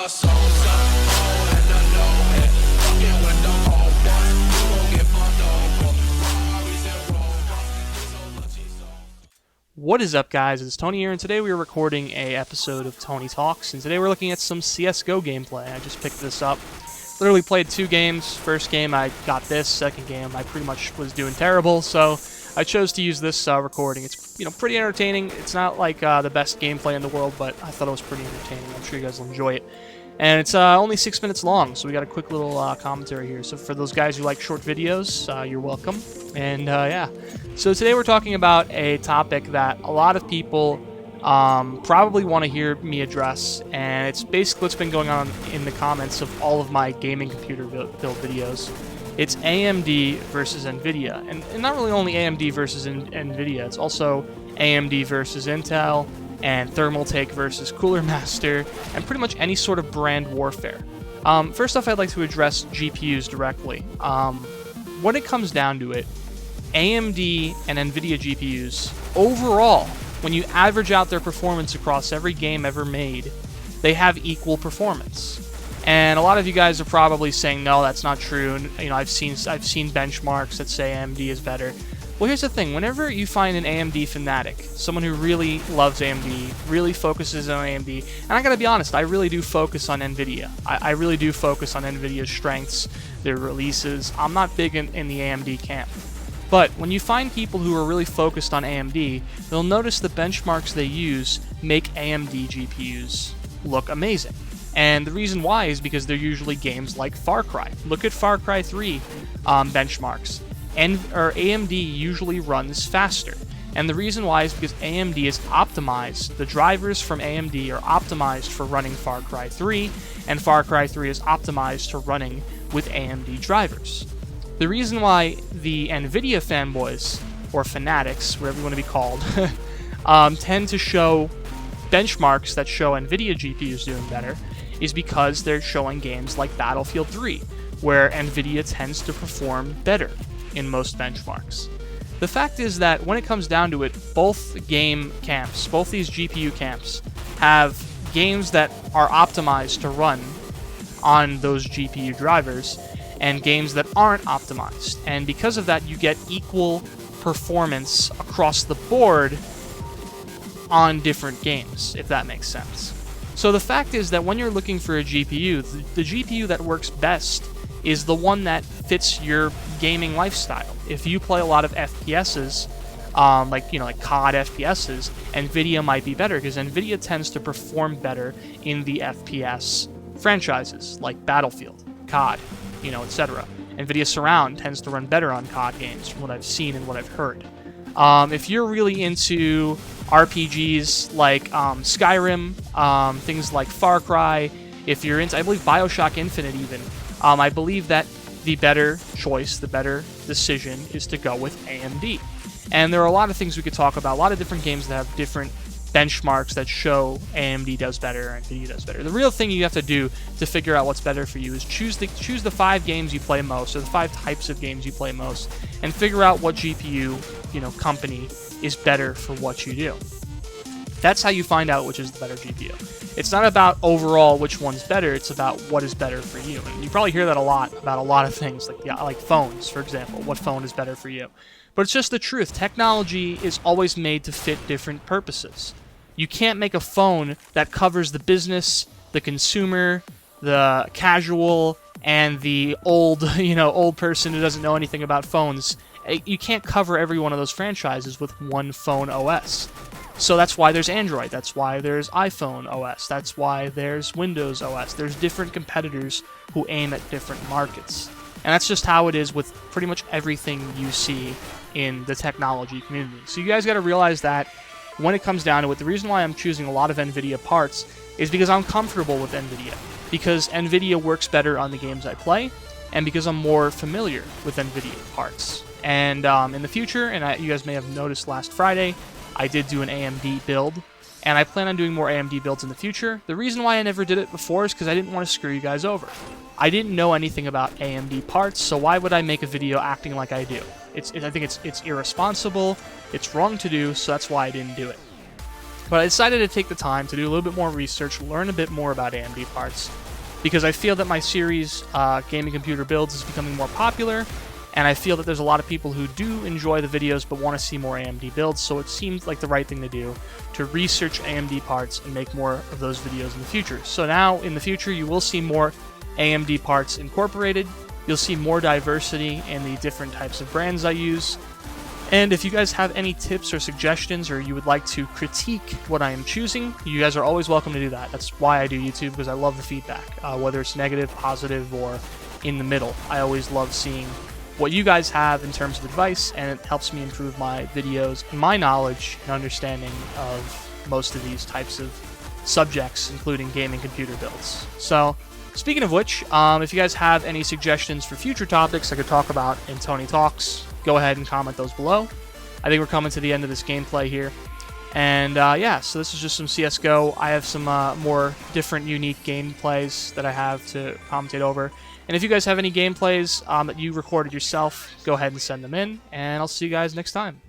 What is up, guys? It's Tony here, and today we are recording a episode of Tony Talks, and today we're looking at some CSGO gameplay. I just picked this up. Literally played 2 games. First game I got this, second game I pretty much was doing terrible, so I chose to use this recording. It's pretty entertaining. It's not like the best gameplay in the world, but I thought it was pretty entertaining. I'm sure you guys will enjoy it. And it's only 6 minutes long, so we got a quick little commentary here. So for those guys who like short videos, you're welcome. And yeah, so today we're talking about a topic that a lot of people probably want to hear me address, and it's basically what's been going on in the comments of all of my gaming computer build videos. It's AMD versus Nvidia, and not really only AMD versus Nvidia, it's also AMD versus Intel, and Thermaltake versus Cooler Master, and pretty much any sort of brand warfare. First off, I'd like to address GPUs directly. When it comes down to it, AMD and Nvidia GPUs, overall, when you average out their performance across every game ever made, they have equal performance. And a lot of you guys are probably saying, no, that's not true. And, I've seen benchmarks that say AMD is better. Well, here's the thing. Whenever you find an AMD fanatic, someone who really loves AMD, really focuses on AMD, and I gotta be honest, I really do focus on Nvidia. I really do focus on Nvidia's strengths, their releases. I'm not big in the AMD camp. But when you find people who are really focused on AMD, they'll notice the benchmarks they use make AMD GPUs look amazing. And the reason why is because they're usually games like Far Cry. Look at Far Cry 3 benchmarks. AMD usually runs faster. And the reason why is because AMD is optimized. The drivers from AMD are optimized for running Far Cry 3, and Far Cry 3 is optimized for running with AMD drivers. The reason why the Nvidia fanboys, or fanatics, whatever you want to be called, tend to show benchmarks that show Nvidia GPUs doing better is because they're showing games like Battlefield 3, where Nvidia tends to perform better in most benchmarks. The fact is that when it comes down to it, both game camps, both these GPU camps, have games that are optimized to run on those GPU drivers, and games that aren't optimized. And because of that, you get equal performance across the board on different games, if that makes sense. So the fact is that when you're looking for a GPU, the GPU that works best is the one that fits your gaming lifestyle. If you play a lot of FPSs, like COD FPSs, Nvidia might be better because Nvidia tends to perform better in the FPS franchises like Battlefield, COD, etc. Nvidia Surround tends to run better on COD games from what I've seen and what I've heard. If you're really into RPGs like Skyrim, things like Far Cry, if you're into, I believe, Bioshock Infinite even, I believe that the better choice, the better decision is to go with AMD. And there are a lot of things we could talk about, a lot of different games that have different benchmarks that show AMD does better and Nvidia does better. The real thing you have to do to figure out what's better for you is choose the 5 games you play most, or the 5 types of games you play most, and figure out what GPU, company is better for what you do. That's how you find out which is the better GPU. It's not about overall which one's better, it's about what is better for you. And you probably hear that a lot about a lot of things, like phones, for example. What phone is better for you? But it's just the truth. Technology is always made to fit different purposes. You can't make a phone that covers the business, the consumer, the casual, and the old, old person who doesn't know anything about phones. You can't cover every one of those franchises with one phone OS. So that's why there's Android, that's why there's iPhone OS, that's why there's Windows OS. There's different competitors who aim at different markets. And that's just how it is with pretty much everything you see in the technology community. So you guys got to realize that when it comes down to it, the reason why I'm choosing a lot of Nvidia parts is because I'm comfortable with Nvidia. Because Nvidia works better on the games I play, and because I'm more familiar with Nvidia parts. And in the future, and you guys may have noticed last Friday, I did do an AMD build, and I plan on doing more AMD builds in the future. The reason why I never did it before is because I didn't want to screw you guys over. I didn't know anything about AMD parts, so why would I make a video acting like I do? I think it's irresponsible, it's wrong to do, so that's why I didn't do it. But I decided to take the time to do a little bit more research, learn a bit more about AMD parts, because I feel that my series, Gaming Computer Builds, is becoming more popular, and I feel that there's a lot of people who do enjoy the videos but want to see more AMD builds, so it seemed like the right thing to do to research AMD parts and make more of those videos in the future. So now, in the future, you will see more AMD parts incorporated. You'll see more diversity in the different types of brands I use. And if you guys have any tips or suggestions, or you would like to critique what I am choosing, you guys are always welcome to do that. That's why I do YouTube, because I love the feedback, whether it's negative, positive, or in the middle. I always love seeing what you guys have in terms of advice, and it helps me improve my videos and my knowledge and understanding of most of these types of subjects, including gaming computer builds. So, speaking of which, if you guys have any suggestions for future topics I could talk about in Tony Talks, go ahead and comment those below. I think we're coming to the end of this gameplay here. And yeah, so this is just some CSGO. I have some more different, unique gameplays that I have to commentate over. And if you guys have any gameplays that you recorded yourself, go ahead and send them in, and I'll see you guys next time.